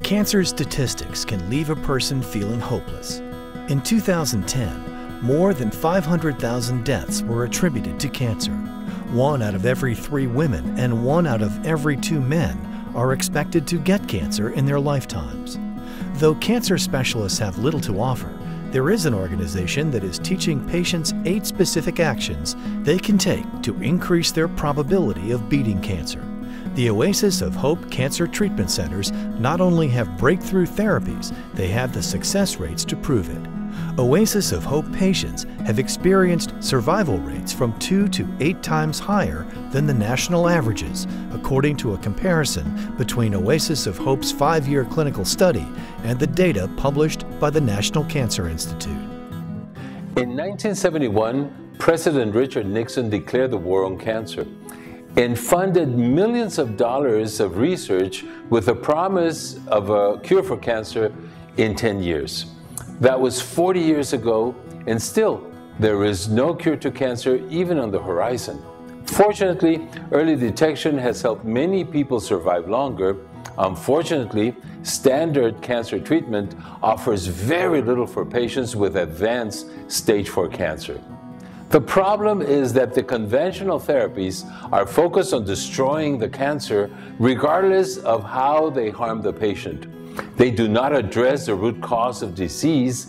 Cancer statistics can leave a person feeling hopeless. In 2010, more than 500,000 deaths were attributed to cancer. 1 out of every 3 women and 1 out of every 2 men are expected to get cancer in their lifetimes. Though cancer specialists have little to offer, there is an organization that is teaching patients 8 specific actions they can take to increase their probability of beating cancer. The Oasis of Hope Cancer Treatment Centers not only have breakthrough therapies, they have the success rates to prove it. Oasis of Hope patients have experienced survival rates from 2 to 8 times higher than the national averages, according to a comparison between Oasis of Hope's 5-year clinical study and the data published by the National Cancer Institute. In 1971, President Richard Nixon declared the war on cancer and funded millions of dollars of research with the promise of a cure for cancer in 10 years. That was 40 years ago, and still there is no cure to cancer even on the horizon. Fortunately, early detection has helped many people survive longer. Unfortunately, standard cancer treatment offers very little for patients with advanced stage 4 cancer. The problem is that the conventional therapies are focused on destroying the cancer regardless of how they harm the patient. They do not address the root cause of disease,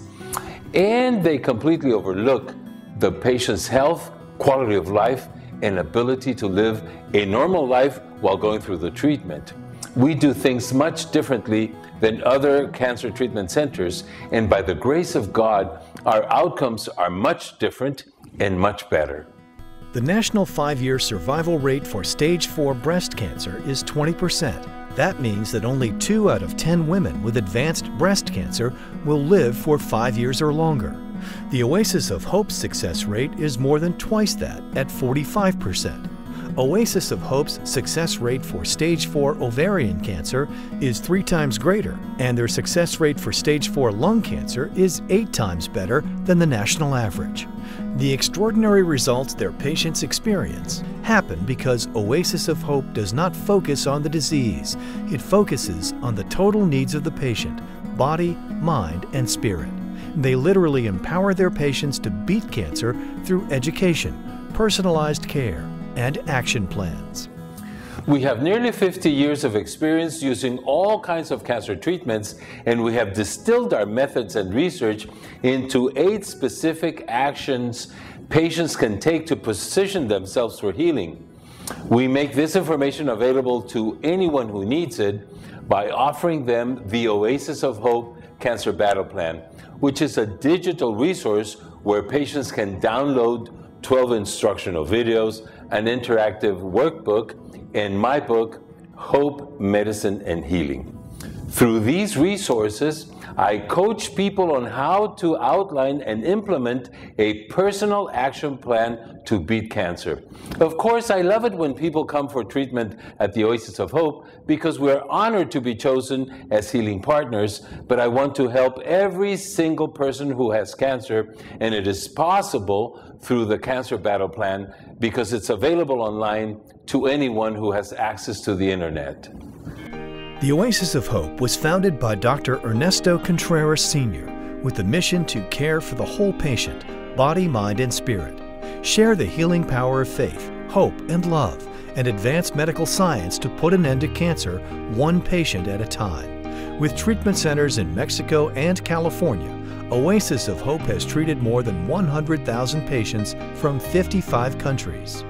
and they completely overlook the patient's health, quality of life, and ability to live a normal life while going through the treatment. We do things much differently than other cancer treatment centers, and by the grace of God, our outcomes are much different and much better. The national 5-year survival rate for stage 4 breast cancer is 20%. That means that only 2 out of 10 women with advanced breast cancer will live for 5 years or longer. The Oasis of Hope's success rate is more than twice that, at 45%. Oasis of Hope's success rate for stage 4 ovarian cancer is 3 times greater, and their success rate for stage 4 lung cancer is 8 times better than the national average. The extraordinary results their patients experience happen because Oasis of Hope does not focus on the disease. It focuses on the total needs of the patient, body, mind, and spirit. They literally empower their patients to beat cancer through education, personalized care, and action plans. We have nearly 50 years of experience using all kinds of cancer treatments, and we have distilled our methods and research into 8 specific actions patients can take to position themselves for healing. We make this information available to anyone who needs it by offering them the Oasis of Hope Cancer Battle Plan, which is a digital resource where patients can download 12 instructional videos, an interactive workbook, and my book, Hope, Medicine, and Healing. Through these resources, I coach people on how to outline and implement a personal action plan to beat cancer. Of course, I love it when people come for treatment at the Oasis of Hope because we're honored to be chosen as healing partners, but I want to help every single person who has cancer, and it is possible through the Cancer Battle Plan because it's available online to anyone who has access to the internet. The Oasis of Hope was founded by Dr. Ernesto Contreras Sr. with the mission to care for the whole patient, body, mind, and spirit. Share the healing power of faith, hope, and love, and advance medical science to put an end to cancer, one patient at a time. With treatment centers in Mexico and California, Oasis of Hope has treated more than 100,000 patients from 55 countries.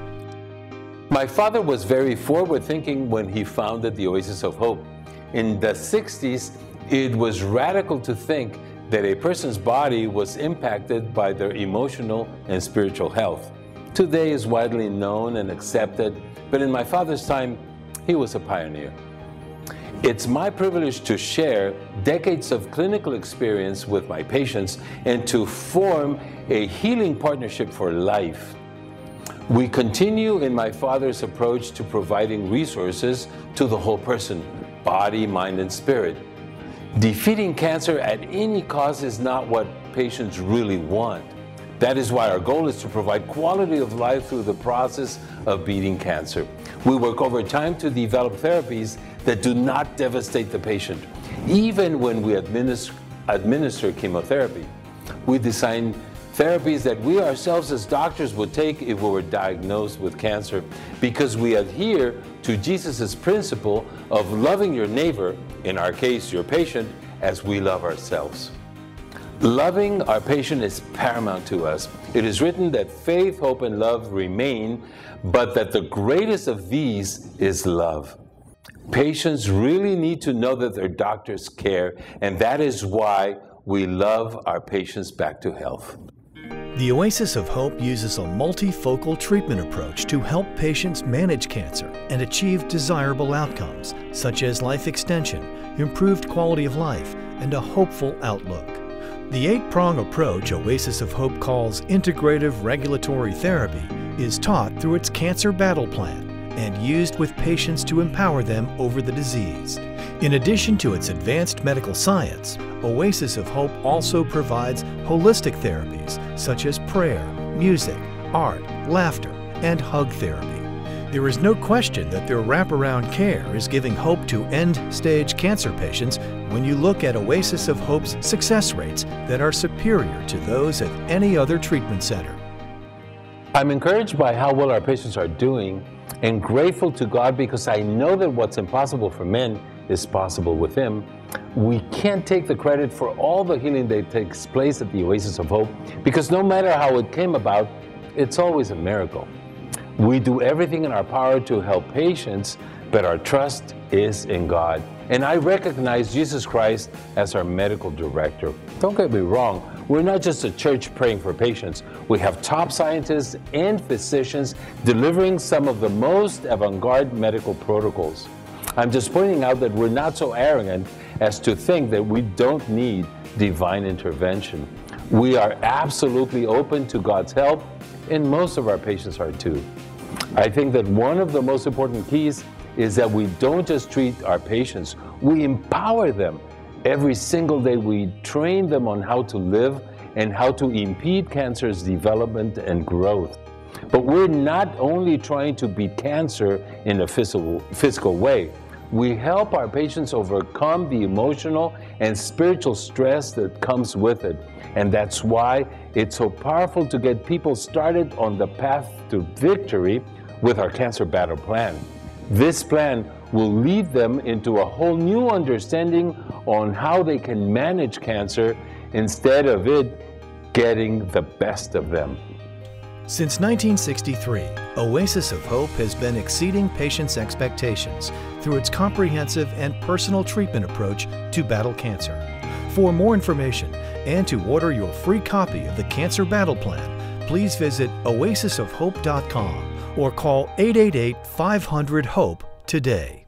My father was very forward-thinking when he founded the Oasis of Hope. In the 60s, it was radical to think that a person's body was impacted by their emotional and spiritual health. Today is widely known and accepted, but in my father's time, he was a pioneer. It's my privilege to share decades of clinical experience with my patients and to form a healing partnership for life. We continue in my father's approach to providing resources to the whole person, body, mind, and spirit. Defeating cancer at any cost is not what patients really want. That is why our goal is to provide quality of life through the process of beating cancer. We work over time to develop therapies that do not devastate the patient. even when we administer chemotherapy. We design therapies that we ourselves as doctors would take if we were diagnosed with cancer, because we adhere to Jesus' principle of loving your neighbor, in our case your patient, as we love ourselves. Loving our patient is paramount to us. It is written that faith, hope, and love remain, but that the greatest of these is love. Patients really need to know that their doctors care, and that is why we love our patients back to health. The Oasis of Hope uses a multifocal treatment approach to help patients manage cancer and achieve desirable outcomes, such as life extension, improved quality of life, and a hopeful outlook. The 8-prong approach Oasis of Hope calls integrative regulatory therapy is taught through its cancer battle plan and used with patients to empower them over the disease. In addition to its advanced medical science, Oasis of Hope also provides holistic therapies such as prayer, music, art, laughter, and hug therapy. There is no question that their wraparound care is giving hope to end-stage cancer patients when you look at Oasis of Hope's success rates that are superior to those at any other treatment center. I'm encouraged by how well our patients are doing and grateful to God because I know that what's impossible for men is possible with Him. We can't take the credit for all the healing that takes place at the Oasis of Hope because no matter how it came about, it's always a miracle. We do everything in our power to help patients, but our trust is in God. And I recognize Jesus Christ as our medical director. Don't get me wrong, we're not just a church praying for patients. We have top scientists and physicians delivering some of the most avant-garde medical protocols. I'm just pointing out that we're not so arrogant as to think that we don't need divine intervention. We are absolutely open to God's help, and most of our patients are too. I think that one of the most important keys is that we don't just treat our patients, we empower them. Every single day we train them on how to live and how to impede cancer's development and growth. But we're not only trying to beat cancer in a physical way. We help our patients overcome the emotional and spiritual stress that comes with it. And that's why it's so powerful to get people started on the path to victory with our cancer battle plan. This plan will lead them into a whole new understanding on how they can manage cancer instead of it getting the best of them. Since 1963, Oasis of Hope has been exceeding patients' expectations through its comprehensive and personal treatment approach to battle cancer. For more information and to order your free copy of the Cancer Battle Plan, please visit oasisofhope.com or call 888-500-HOPE today.